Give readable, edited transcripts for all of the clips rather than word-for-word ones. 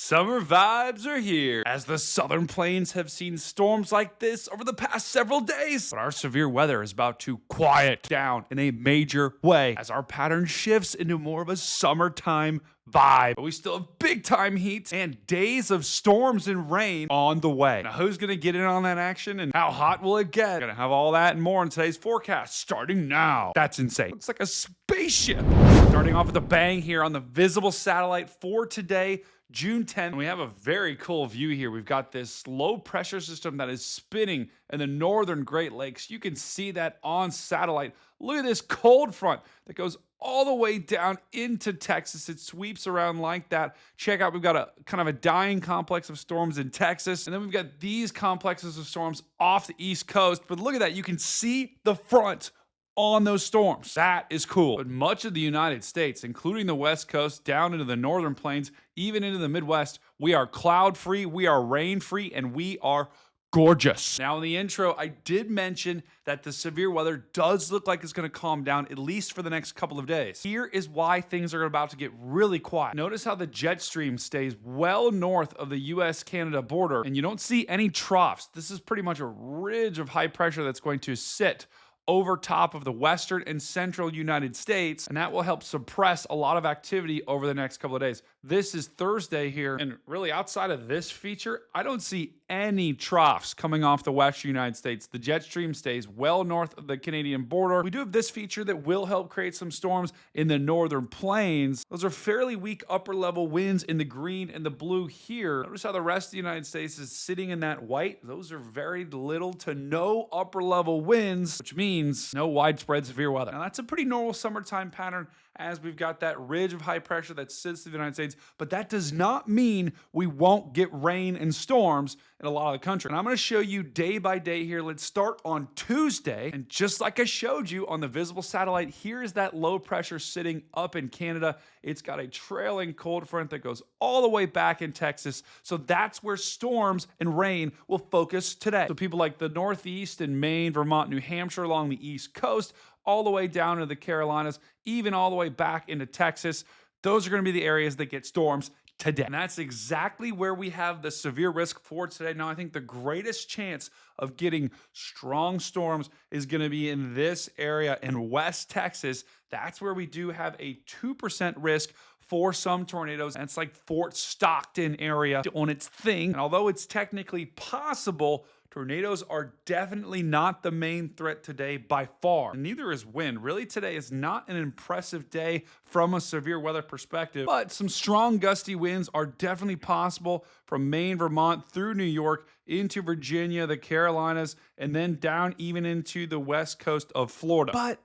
Summer vibes are here, as the southern plains have seen storms like this over the past several days. But our severe weather is about to quiet down in a major way as our pattern shifts into more of a summertime vibe. But we still have big time heat and days of storms and rain on the way. Now, who's going to get in on that action and how hot will it get? Gonna have all that and more in today's forecast starting now. That's insane. Looks like a spaceship. Starting off with a bang here on the visible satellite for today, June 10th. We have a very cool view here. We've got this low pressure system that is spinning in the northern Great Lakes. You can see that on satellite. Look at this cold front that goes all the way down into Texas. It sweeps around like that. Check out, we've got a kind of a dying complex of storms in Texas. And then we've got these complexes of storms off the East Coast. But look at that. You can see the front on those storms. That is cool. But much of the United States, including the West Coast, down into the northern plains, even into the Midwest, we are cloud-free, we are rain-free, and we are gorgeous. Now, in the intro, I did mention that the severe weather does look like it's going to calm down, at least for the next couple of days. Here is why things are about to get really quiet. Notice how the jet stream stays well north of the US-Canada border, and you don't see any troughs. This is pretty much a ridge of high pressure that's going to sit over top of the western and central United States, and that will help suppress a lot of activity over the next couple of days. This is Thursday here, and really outside of this feature, I don't see any troughs coming off the western United States. The jet stream stays well north of the Canadian border. We do have this feature that will help create some storms in the northern plains. Those are fairly weak upper level winds in the green and the blue here. Notice how the rest of the United States is sitting in that white. Those are very little to no upper level winds, which means no widespread severe weather. Now, that's a pretty normal summertime pattern as we've got that ridge of high pressure that sits in the United States, but that does not mean we won't get rain and storms in a lot of the country. And I'm going to show you day by day here. Let's start on Tuesday. And just like I showed you on the visible satellite, here is that low pressure sitting up in Canada. It's got a trailing cold front that goes all the way back in Texas. So that's where storms and rain will focus today. So people like the Northeast and Maine, Vermont, New Hampshire along the East Coast, all the way down to the Carolinas, even all the way back into Texas. Those are going to be the areas that get storms today. And that's exactly where we have the severe risk for today. Now, I think the greatest chance of getting strong storms is going to be in this area in West Texas. That's where we do have a 2% risk for some tornadoes. And it's like Fort Stockton area on its thing. And although it's technically possible, tornadoes are definitely not the main threat today by far. And neither is wind. Really, today is not an impressive day from a severe weather perspective, but some strong gusty winds are definitely possible from Maine, Vermont, through New York, into Virginia, the Carolinas, and then down even into the west coast of Florida. But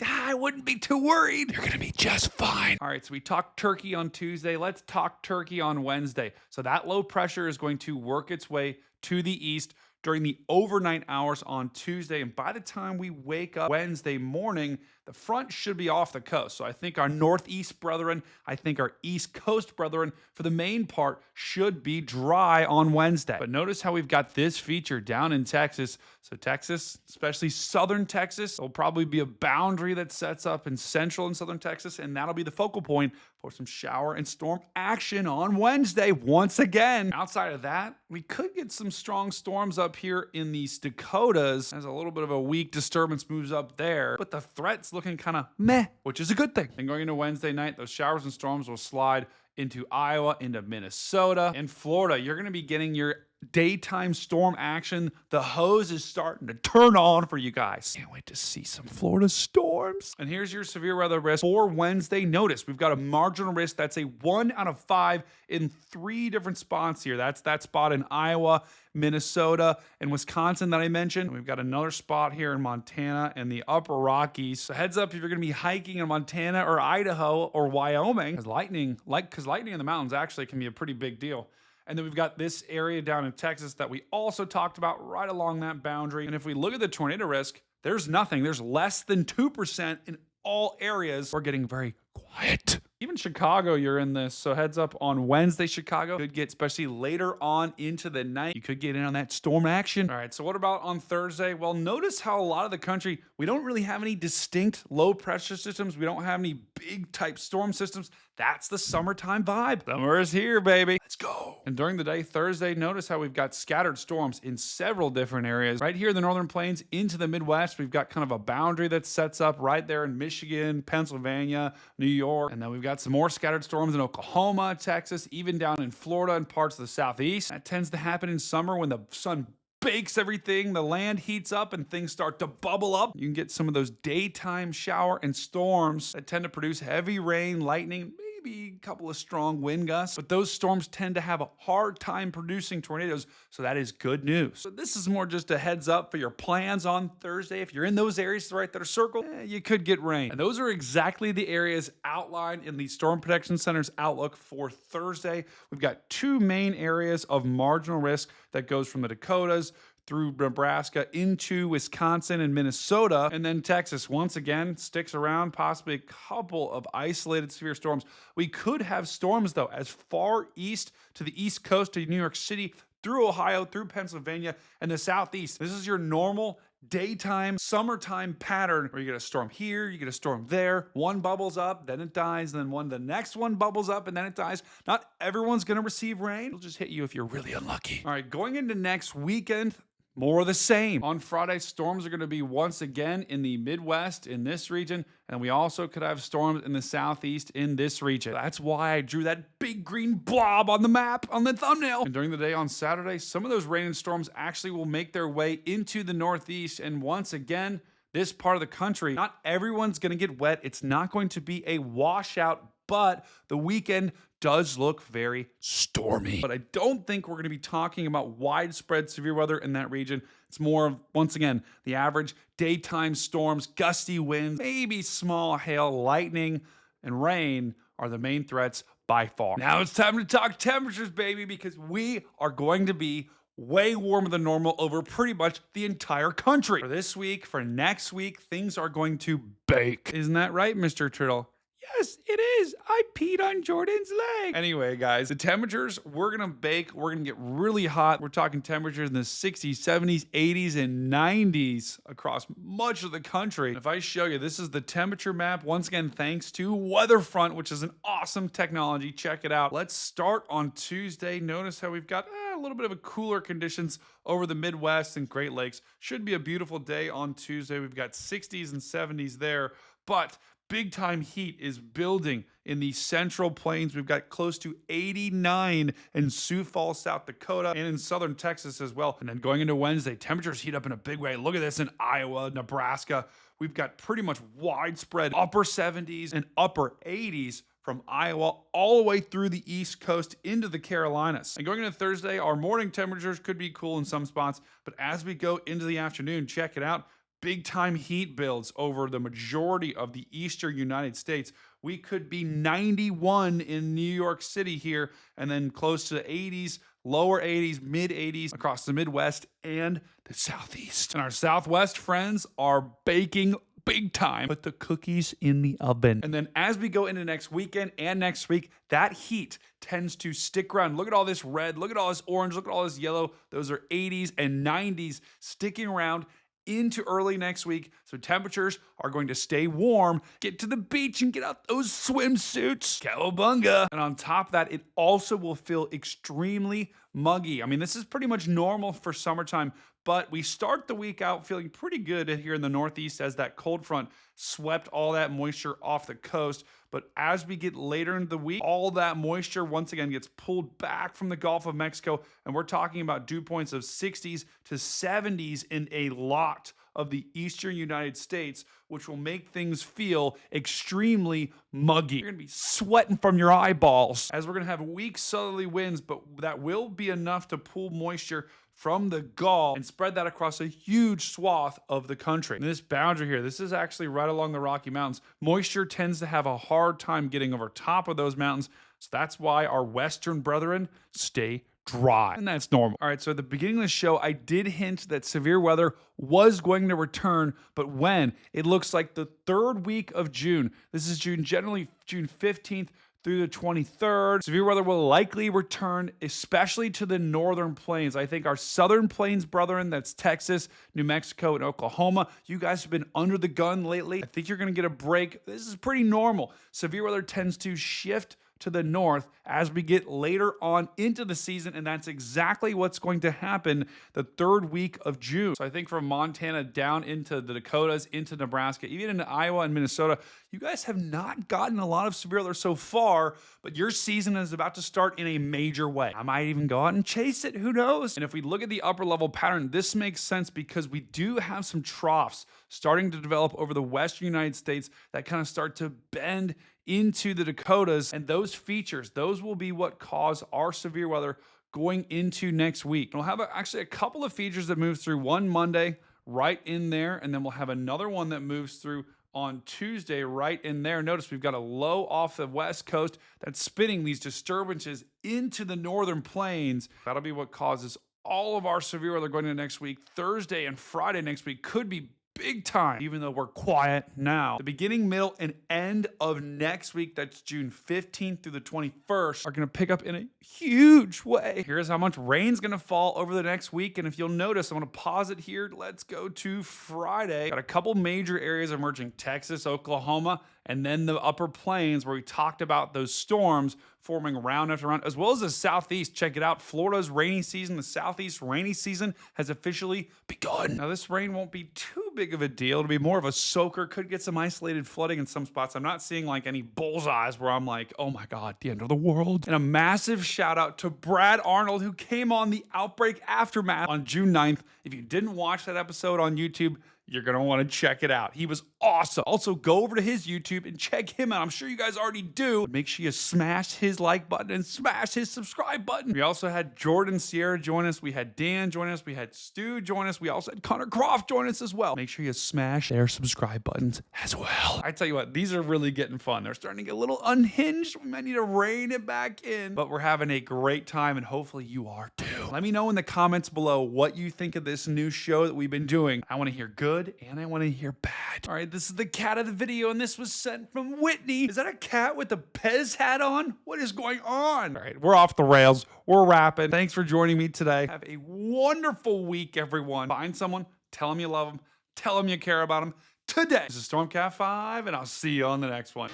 I wouldn't be too worried. You're going to be just fine. All right, so we talked Turkey on Tuesday. Let's talk Turkey on Wednesday. So that low pressure is going to work its way to the east during the overnight hours on Tuesday. And by the time we wake up Wednesday morning, the front should be off the coast. So I think our northeast brethren, I think our east coast brethren, for the main part, should be dry on Wednesday. But notice how we've got this feature down in Texas. So Texas, especially southern Texas, will probably be a boundary that sets up in central and southern Texas, and that'll be the focal point for some shower and storm action on Wednesday once again. Outside of that, we could get some strong storms up here in the Dakotas as a little bit of a weak disturbance moves up there, but the threat's looking kind of meh, which is a good thing. And going into Wednesday night, those showers and storms will slide into Iowa, into Minnesota, and Florida. You're going to be getting your daytime storm action. The hose is starting to turn on for you guys. Can't wait to see some Florida storms. And here's your severe weather risk for Wednesday. Notice we've got a marginal risk that's a 1 out of 5 in 3 different spots here. That's that spot in Iowa, Minnesota, and Wisconsin that I mentioned. And we've got another spot here in Montana and the Upper Rockies. So heads up if you're going to be hiking in Montana or Idaho or Wyoming, because lightning in the mountains actually can be a pretty big deal. And then we've got this area down in Texas that we also talked about right along that boundary. And if we look at the tornado risk, there's nothing. There's less than 2% in all areas. We're getting very quiet. Even Chicago, you're in this. So heads up on Wednesday, Chicago could get, especially later on into the night, you could get in on that storm action. All right, so what about on Thursday? Well, notice how a lot of the country, we don't really have any distinct low pressure systems. We don't have any big type storm systems. That's the summertime vibe. Summer is here, baby. Let's go. And during the day, Thursday, notice how we've got scattered storms in several different areas. Right here in the northern plains into the Midwest, we've got kind of a boundary that sets up right there in Michigan, Pennsylvania, New York. And then we've got some more scattered storms in Oklahoma, Texas, even down in Florida and parts of the southeast. That tends to happen in summer when the sun bakes everything, the land heats up, and things start to bubble up. You can get some of those daytime shower and storms that tend to produce heavy rain, lightning, maybe a couple of strong wind gusts, but those storms tend to have a hard time producing tornadoes, so that is good news. So this is more just a heads up for your plans on Thursday. If you're in those areas right that are circled, you could get rain. And those are exactly the areas outlined in the Storm Protection Center's outlook for Thursday. We've got two main areas of marginal risk that goes from the Dakotas through Nebraska into Wisconsin and Minnesota, and then Texas once again sticks around, possibly a couple of isolated severe storms. We could have storms, though, as far east to the east coast of New York City, through Ohio, through Pennsylvania, and the southeast. This is your normal daytime, summertime pattern where you get a storm here, you get a storm there, one bubbles up, then it dies, then the next one bubbles up, and then it dies. Not everyone's gonna receive rain. It'll just hit you if you're really unlucky. All right, going into next weekend, more of the same. On Friday, storms are going to be once again in the Midwest in this region, and we also could have storms in the Southeast in this region. That's why I drew that big green blob on the map on the thumbnail. And during the day on Saturday, some of those rain and storms actually will make their way into the Northeast, and once again, this part of the country, not everyone's going to get wet. It's not going to be a washout, but the weekend does look very stormy. But I don't think we're going to be talking about widespread severe weather in that region. It's more of, once again, the average daytime storms, gusty winds, maybe small hail, lightning, and rain are the main threats by far. Now it's time to talk temperatures, baby, because we are going to be way warmer than normal over pretty much the entire country. For this week, for next week, things are going to bake. Isn't that right, Mr. Turtle? Yes, it is. I peed on Jordan's leg. Anyway, guys, the temperatures, we're going to bake. We're going to get really hot. We're talking temperatures in the 60s, 70s, 80s, and 90s across much of the country. And if I show you, this is the temperature map. Once again, thanks to Weatherfront, which is an awesome technology. Check it out. Let's start on Tuesday. Notice how we've got a little bit of a cooler conditions over the Midwest and Great Lakes. Should be a beautiful day on Tuesday. We've got 60s and 70s there, but big time heat is building in the central plains. We've got close to 89 in Sioux Falls, South Dakota, and in southern Texas as well. And then going into Wednesday, temperatures heat up in a big way. Look at this in Iowa, Nebraska. We've got pretty much widespread upper 70s and upper 80s from Iowa all the way through the East Coast into the Carolinas. And going into Thursday, our morning temperatures could be cool in some spots, but as we go into the afternoon, check it out. Big time heat builds over the majority of the eastern United States. We could be 91 in New York City here, and then close to the 80s, lower 80s, mid 80s across the Midwest and the Southeast. And our Southwest friends are baking big time. Put the cookies in the oven. And then as we go into next weekend and next week, that heat tends to stick around. Look at all this red, look at all this orange, look at all this yellow. Those are 80s and 90s sticking around into early next week. So temperatures are going to stay warm. Get to the beach and get out those swimsuits. Cowabunga. And on top of that, it also will feel extremely muggy. I mean, this is pretty much normal for summertime, but we start the week out feeling pretty good here in the Northeast as that cold front swept all that moisture off the coast. But as we get later into the week, all that moisture once again gets pulled back from the Gulf of Mexico, and we're talking about dew points of 60s to 70s in a lot of the eastern United States, which will make things feel extremely muggy. You're gonna be sweating from your eyeballs as we're gonna have weak southerly winds, but that will be enough to pull moisture from the Gulf and spread that across a huge swath of the country. And this boundary here, this is actually right along the Rocky Mountains. Moisture tends to have a hard time getting over top of those mountains, so that's why our western brethren stay dry, and that's normal. All right, so at the beginning of the show, I did hint that severe weather was going to return, but when? It looks like the third week of June. This is June, generally June 15th through the 23rd. Severe weather will likely return, especially to the northern plains. I think our southern plains brethren, that's Texas, New Mexico, and Oklahoma, you guys have been under the gun lately. I think you're going to get a break. This is pretty normal. Severe weather tends to shift to the north as we get later on into the season, and that's exactly what's going to happen the third week of June. So I think from Montana down into the Dakotas, into Nebraska, even into Iowa and Minnesota, you guys have not gotten a lot of severe weather so far, but your season is about to start in a major way. I might even go out and chase it, who knows? And if we look at the upper level pattern, this makes sense because we do have some troughs starting to develop over the western United States that kind of start to bend into the Dakotas, and those features, those will be what cause our severe weather going into next week. We'll have actually a couple of features that move through, one Monday right in there, and then we'll have another one that moves through on Tuesday right in there. Notice we've got a low off the west coast that's spinning these disturbances into the northern plains. That'll be what causes all of our severe weather going into next week. Thursday and Friday next week could be big time, even though we're quiet now. The beginning, middle, and end of next week, that's June 15th through the 21st, are going to pick up in a huge way. Here's how much rain's going to fall over the next week. And if you'll notice, I'm going to pause it here. Let's go to Friday. Got a couple major areas emerging: Texas, Oklahoma, and then the upper plains where we talked about those storms forming round after round, as well as the southeast. Check it out. Florida's rainy season, the southeast rainy season has officially begun. Now, this rain won't be too big of a deal. It'll be more of a soaker. Could get some isolated flooding in some spots. I'm not seeing like any bullseyes where I'm like, oh my God, the end of the world. And a massive shout out to Brad Arnold, who came on the Outbreak Aftermath on June 9th. If you didn't watch that episode on YouTube, you're going to want to check it out. He was awesome. Also, go over to his YouTube and check him out. I'm sure you guys already do. Make sure you smash his like button and smash his subscribe button. We also had Jordan Sierra join us. We had Dan join us. We had Stu join us. We also had Connor Croft join us as well. Make sure you smash their subscribe buttons as well. I tell you what, these are really getting fun. They're starting to get a little unhinged. We might need to rein it back in, but we're having a great time, and hopefully you are too. Let me know in the comments below what you think of this new show that we've been doing. I want to hear good and I want to hear bad. All right, this is the cat of the video, and this was sent from Whitney. Is that a cat with a Pez hat on? What is going on? All right, we're off the rails. We're wrapping. Thanks for joining me today. Have a wonderful week, everyone. Find someone, tell them you love them, tell them you care about them today. This is Stormcat 5, and I'll see you on the next one.